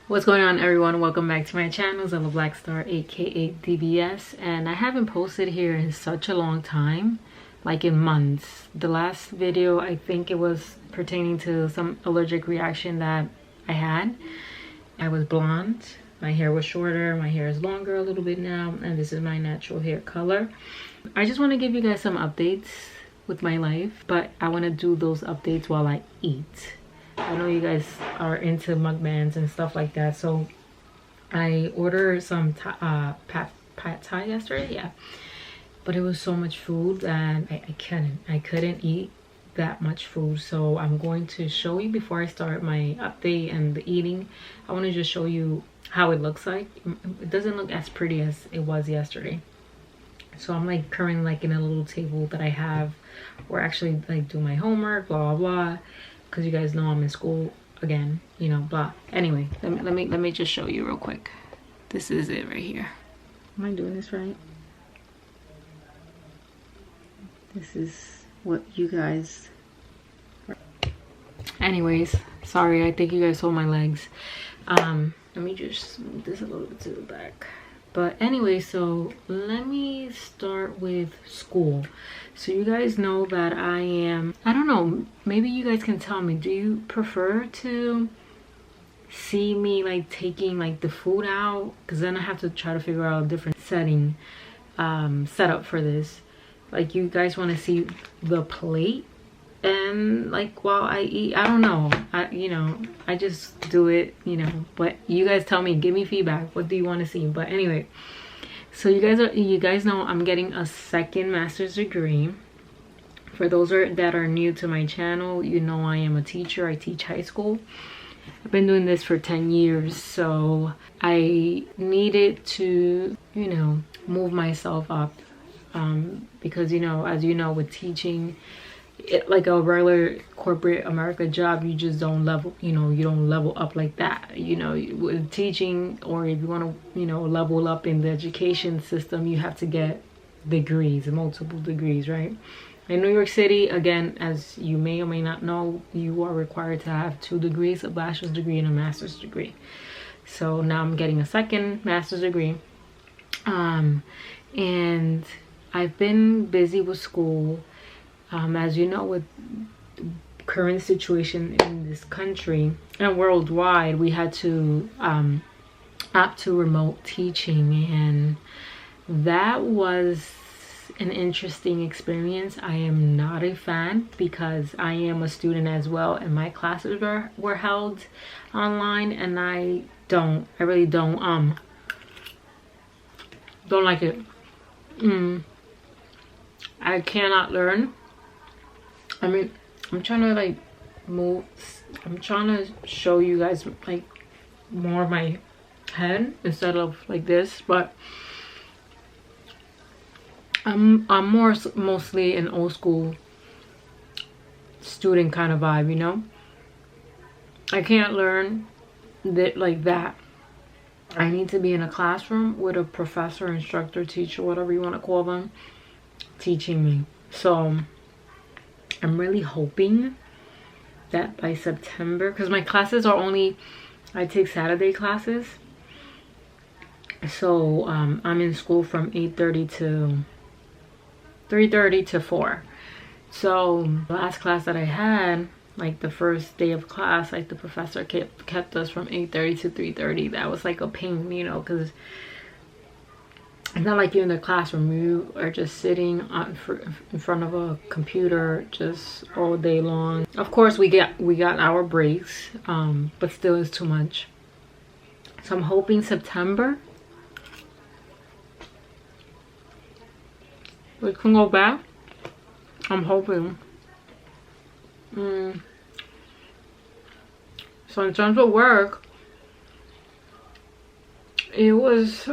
What's going on, everyone? Welcome back to my channel, Zella Black Star, aka DBS. And I haven't posted here in such a long time, like in months. The last video, I think it was pertaining to some allergic reaction that I had. I was blonde, my hair was shorter, my hair is longer a little bit now, and this is my natural hair color. I just want to give you guys some updates with my life, but I want to do those updates while I eat. I know you guys are into mukbangs and stuff like that, so I ordered some pad thai yesterday, yeah, but it was so much food that I couldn't eat that much food. So I'm going to show you before I start my update and the eating. I want to just show you how it looks like. It doesn't look as pretty as it was yesterday. So I'm like currently like in a little table that I have where I actually like do my homework, blah blah blah, because you guys know I'm in school again, you know, blah. Anyway, let me just show you real quick. This is it right here. Am I doing this right? This is what you guys are. Anyways, sorry, I think you guys saw my legs. Let me just move this a little bit to the back. But anyway, so let me start with school. So you guys know that I don't know, maybe you guys can tell me, do you prefer to see me like taking like the food out? Because then I have to try to figure out a different setup for this. Like, you guys want to see the plate and like while I eat? I don't know, I just do it, you know, but you guys tell me, give me feedback. What do you want to see? But anyway, so you guys know I'm getting a second master's degree. For those that are new to my channel, you know I am a teacher. I teach high school. I've been doing this for 10 years, so I needed to, you know, move myself up, because, you know, as you know, with teaching, like a regular corporate America job, you just don't level, you know, you don't level up like that. You know, with teaching, or if you want to, you know, level up in the education system, you have to get degrees, multiple degrees, right? In New York City, again, as you may or may not know, you are required to have 2 degrees, a bachelor's degree and a master's degree. So now I'm getting a second master's degree, and I've been busy with school. As you know, with the current situation in this country and worldwide, we had to opt to remote teaching, and that was an interesting experience. I am not a fan because I am a student as well, and my classes were held online, and I really don't like it. I cannot learn. I mean, I'm trying to like move, I'm trying to show you guys like more of my head instead of like this, but I'm mostly an old school student kind of vibe, you know. I can't learn that like that. I need to be in a classroom with a professor, instructor, teacher, whatever you want to call them, teaching me. So I'm really hoping that by September, because my classes are only, I take Saturday classes, so I'm in school from 8:30 to 3:30 to 4. So the last class that I had, like the first day of class, like the professor kept us from 8:30 to 3:30. That was like a pain, you know, because it's not like you're in the classroom. You are just sitting in front of a computer just all day long. Of course, we got our breaks, but still it's too much. So I'm hoping September we can go back. I'm hoping. So in terms of work, it was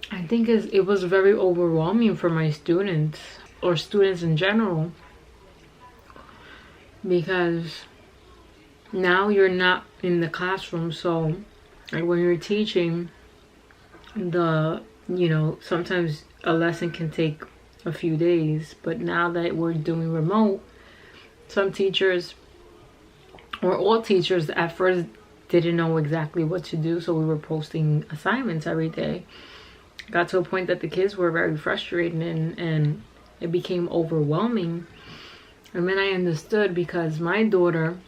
I think it was very overwhelming for my students, or students in general, because now you're not in the classroom. So like when you're teaching, you know, sometimes a lesson can take a few days, but now that we're doing remote, some teachers, or all teachers, at first didn't know exactly what to do, so we were posting assignments every day. Got to a point that the kids were very frustrated, and it became overwhelming. And then I understood, because my daughter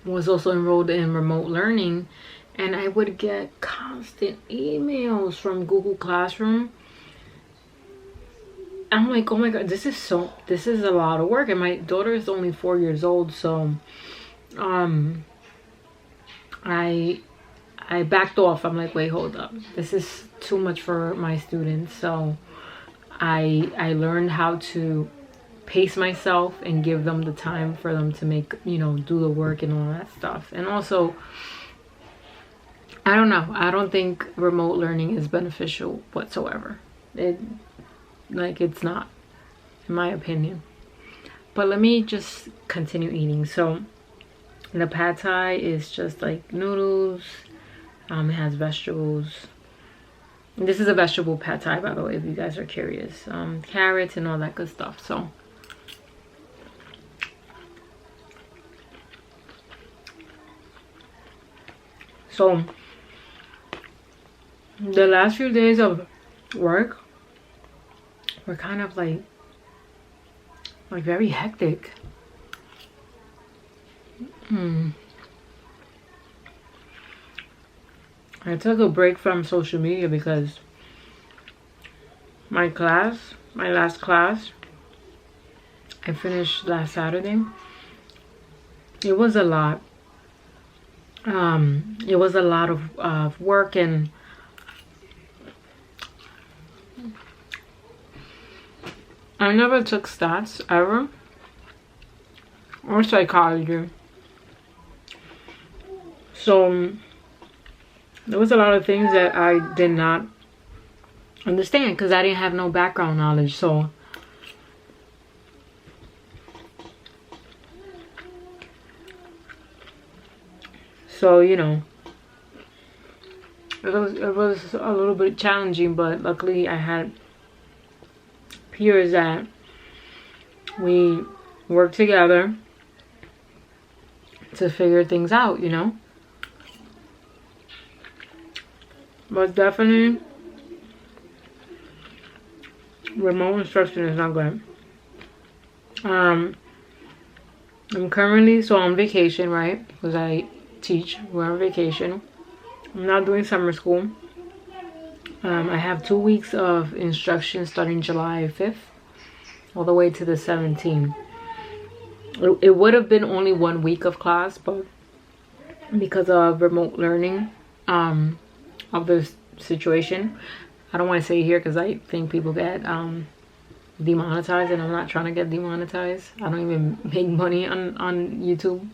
was also enrolled in remote learning, and I would get constant emails from Google Classroom. I'm like, oh my god, this is a lot of work. And my daughter is only 4 years old, so I backed off. I'm like, wait, hold up, this is too much for my students. So I learned how to pace myself and give them the time for them to make, you know, do the work and all that stuff. And also, I don't know, I don't think remote learning is beneficial whatsoever. It's not, in my opinion. But let me just continue eating. So the pad thai is just like noodles. It has vegetables. This is a vegetable pad thai, by the way, if you guys are curious. Carrots and all that good stuff. So the last few days of work were kind of like very hectic. I took a break from social media because my last class, I finished last Saturday. It was a lot. It was a lot of work, and I never took stats ever, or psychology. So there was a lot of things that I did not understand because I didn't have no background knowledge. So you know, it was a little bit challenging, but luckily I had peers that we worked together to figure things out, you know. But definitely, remote instruction is not good. I'm currently on vacation, right? Because I teach. We're on vacation. I'm not doing summer school. I have 2 weeks of instruction starting July 5th all the way to the 17th. It would have been only 1 week of class, but because of remote learning, of this situation, I don't want to say here because I think people get demonetized, and I'm not trying to get demonetized. I don't even make money on YouTube.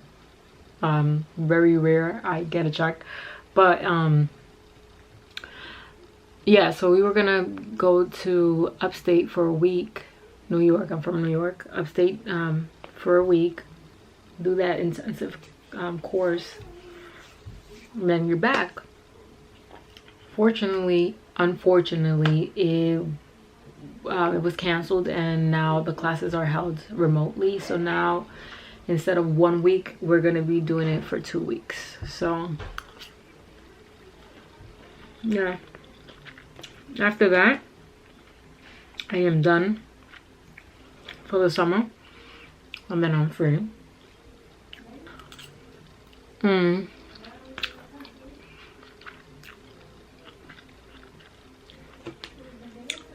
Very rare I get a check, but yeah, so we were gonna go to upstate for a week. New York, I'm from New York. Upstate for a week, do that intensive course, and then you're back. Unfortunately, it was canceled, and now the classes are held remotely. So now, instead of 1 week, we're gonna be doing it for 2 weeks. So yeah, after that, I am done for the summer, and then I'm free.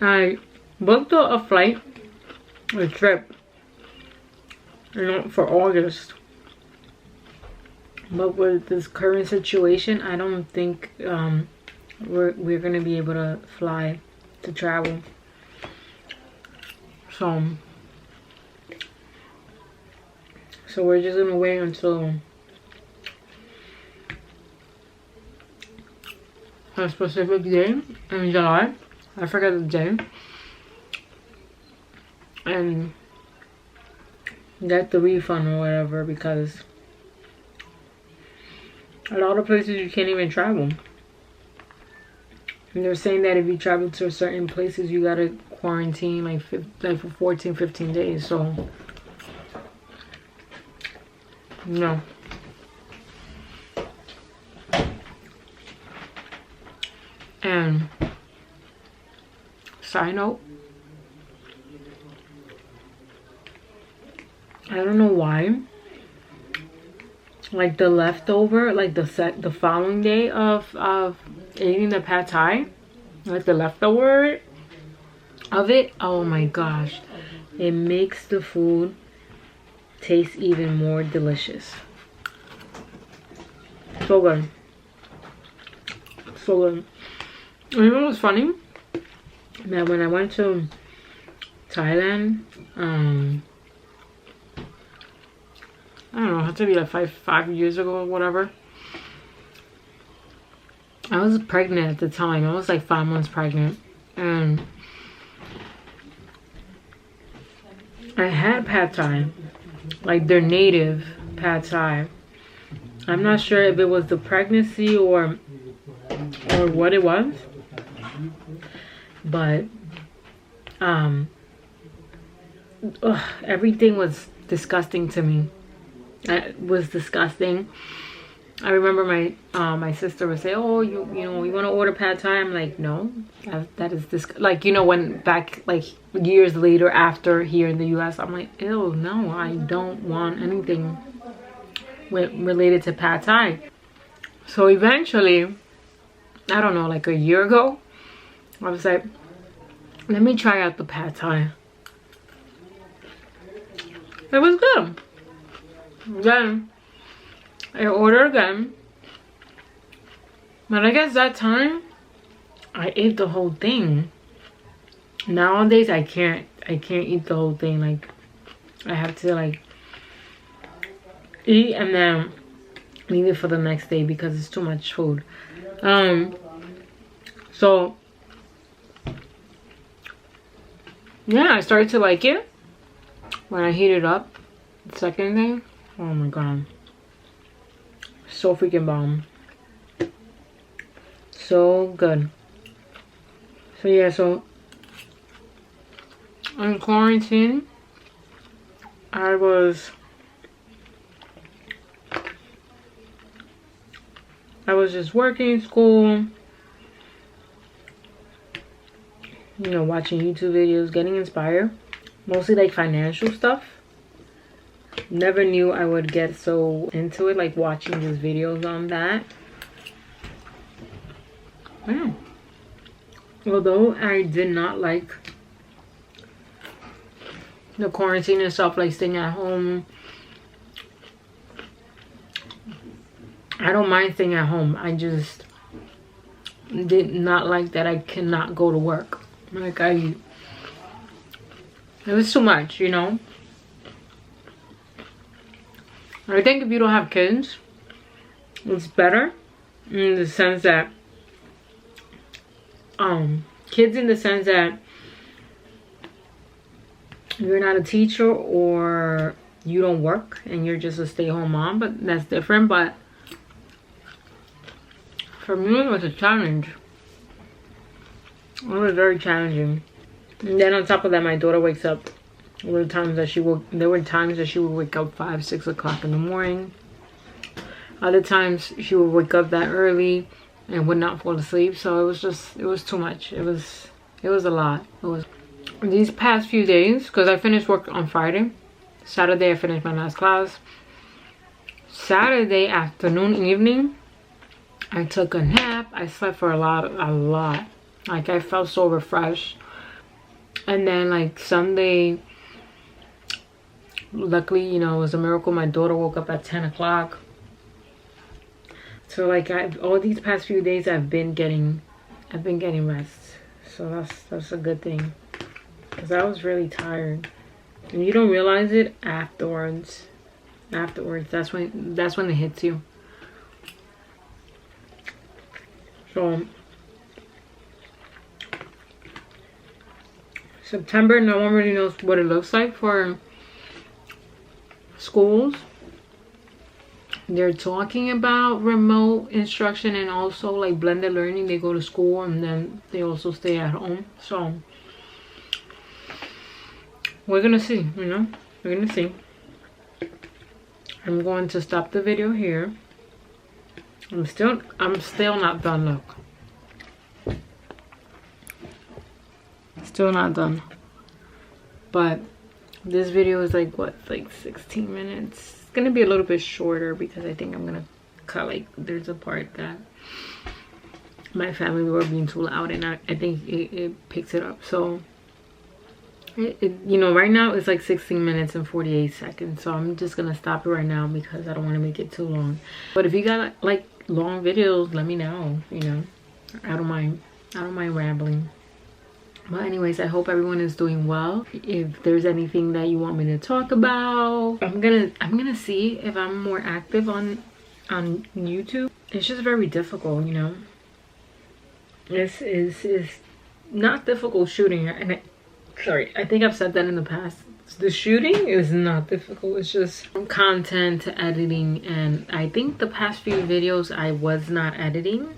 I booked a trip, you know, for August. But with this current situation, I don't think we're gonna be able to fly to travel. So we're just gonna wait until a specific day in July. I forget the day, and get the refund or whatever, because a lot of places you can't even travel. And they're saying that if you travel to certain places, you gotta quarantine like for 14, 15 days. So no. And side note, I don't know why, like the leftover, like the following day of eating the pad thai, like the leftover of it, oh my gosh, it makes the food taste even more delicious. So good. So good. And you know what's funny? That when I went to Thailand, I don't know, it had to be like five years ago or whatever. I was pregnant at the time. I was like 5 months pregnant. And I had pad thai. Like their native pad thai. I'm not sure if it was the pregnancy or what it was. But everything was disgusting to me. It was disgusting. I remember my sister would say, "Oh, you know, you want to order pad thai?" I'm like, "No, that is this." Like, you know, when back like years later after here in the U.S., I'm like, "Ew, no, I don't want anything related to pad thai." So eventually, I don't know, like a year ago, I was like, "Let me try out the pad thai." It was good. Then I ordered again, but I guess that time I ate the whole thing. Nowadays I can't eat the whole thing. Like I have to like eat and then leave it for the next day because it's too much food. So yeah, I started to like it when I heat it up the second day. Oh my god, so freaking bomb, so good. So yeah, so in quarantine I was just working, school, you know, watching YouTube videos, getting inspired, mostly like financial stuff. Never knew I would get so into it, like watching these videos on that. Yeah. Although I did not like the quarantine and stuff, like staying at home. I don't mind staying at home. I just did not like that I cannot go to work. Like it was too much, you know. I think if you don't have kids, it's better in the sense that kids in the sense that you're not a teacher or you don't work and you're just a stay-at-home mom, but that's different. But for me it was a challenge. It was very challenging. And then on top of that, my daughter wakes up. There were times that she would wake up 5, 6 o'clock in the morning. Other times she would wake up that early and would not fall asleep. So it was too much. It was a lot. It was these past few days, because I finished work on Friday. Saturday I finished my last class. Saturday afternoon, evening, I took a nap. I slept for a lot. Like I felt so refreshed. And then like Sunday, luckily, you know, it was a miracle. My daughter woke up at 10 o'clock. So like all these past few days I've been getting rest. So that's a good thing. Because I was really tired. And you don't realize it afterwards. That's when it hits you. So September, no one really knows what it looks like for schools. They're talking about remote instruction and also like blended learning. They go to school and then they also stay at home. So we're gonna see, you know, we're gonna see. I'm going to stop the video here. I'm still not done. Look, Still not done. But this video is like what, like 16 minutes. It's gonna be a little bit shorter because I think I'm gonna cut, like, there's a part that my family were being too loud, and I think it picks it up. So you know, right now it's like 16 minutes and 48 seconds, so I'm just gonna stop it right now because I don't want to make it too long. But if you got like long videos, let me know. You know, I don't mind rambling. But anyways, I hope everyone is doing well. If there's anything that you want me to talk about, I'm gonna see if I'm more active on YouTube. It's just very difficult, you know. This is not difficult shooting, and sorry, I think I've said that in the past. The shooting is not difficult. It's just content editing, and I think the past few videos I was not editing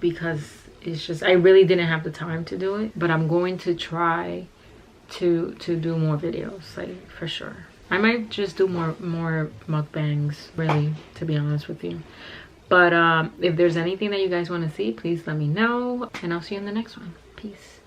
because it's just, I really didn't have the time to do it. But I'm going to try to do more videos, like, for sure. I might just do more mukbangs, really, to be honest with you. But if there's anything that you guys want to see, please let me know, and I'll see you in the next one. Peace.